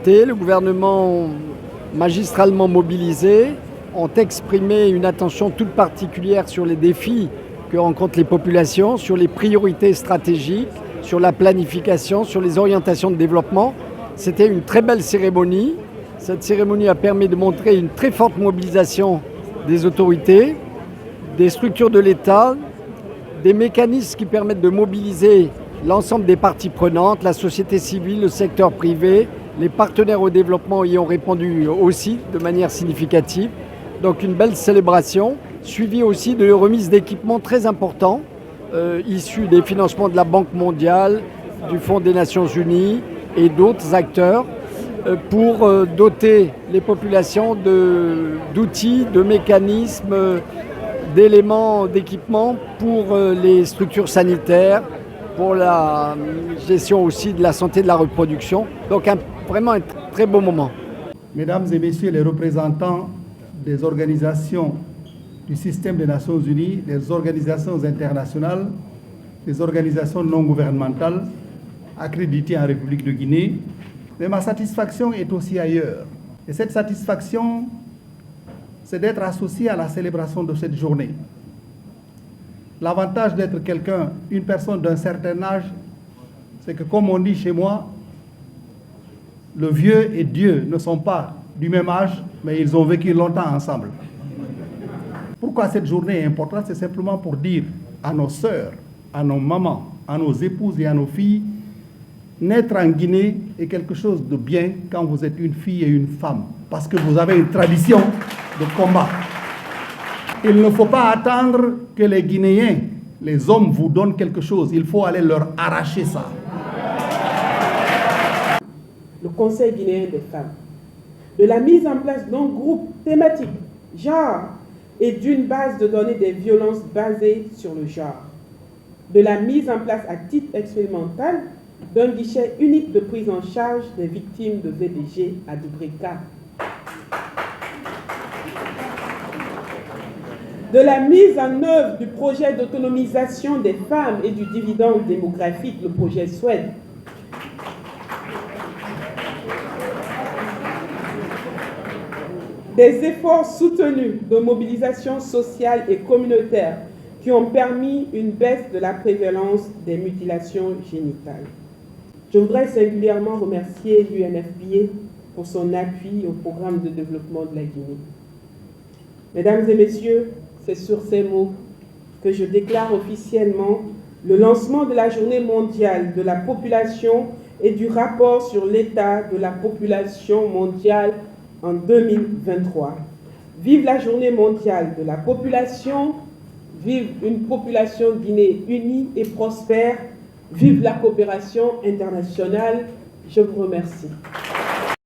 autorités, le gouvernement magistralement mobilisé, ont exprimé une attention toute particulière sur les défis que rencontrent les populations, sur les priorités stratégiques, sur la planification, sur les orientations de développement. C'était une très belle cérémonie. Cette cérémonie a permis de montrer une très forte mobilisation des autorités, des structures de l'État, des mécanismes qui permettent de mobiliser l'ensemble des parties prenantes, la société civile, le secteur privé, les partenaires au développement y ont répondu aussi de manière significative. Donc une belle célébration, suivie aussi de remises d'équipements très importants, issus des financements de la Banque mondiale, du Fonds des Nations Unies et d'autres acteurs, pour doter les populations d'outils, de mécanismes, d'éléments d'équipement pour les structures sanitaires, pour la gestion aussi de la santé de la reproduction. Donc vraiment un très beau moment. Mesdames et messieurs les représentants des organisations du système des Nations Unies, des organisations internationales, des organisations non gouvernementales accréditées en République de Guinée, mais ma satisfaction est aussi ailleurs. Et cette satisfaction, c'est d'être associé à la célébration de cette journée. L'avantage d'être quelqu'un, une personne d'un certain âge, c'est que comme on dit chez moi, le vieux et Dieu ne sont pas du même âge, mais ils ont vécu longtemps ensemble. Pourquoi cette journée est importante? C'est simplement pour dire à nos sœurs, à nos mamans, à nos épouses et à nos filles, naître en Guinée est quelque chose de bien quand vous êtes une fille et une femme, parce que vous avez une tradition de combat. Il ne faut pas attendre que les Guinéens, les hommes, vous donnent quelque chose. Il faut aller leur arracher ça. Le Conseil guinéen des femmes, de la mise en place d'un groupe thématique, genre, et d'une base de données des violences basées sur le genre, de la mise en place à titre expérimental d'un guichet unique de prise en charge des victimes de VBG à Dubrika, de la mise en œuvre du projet d'autonomisation des femmes et du dividende démographique, le projet SWED, des efforts soutenus de mobilisation sociale et communautaire qui ont permis une baisse de la prévalence des mutilations génitales. Je voudrais singulièrement remercier l'UNFPA pour son appui au programme de développement de la Guinée. Mesdames et messieurs, c'est sur ces mots que je déclare officiellement le lancement de la Journée mondiale de la population et du rapport sur l'état de la population mondiale en 2023. Vive la Journée mondiale de la population, vive une population guinéenne unie et prospère, vive la coopération internationale. Je vous remercie.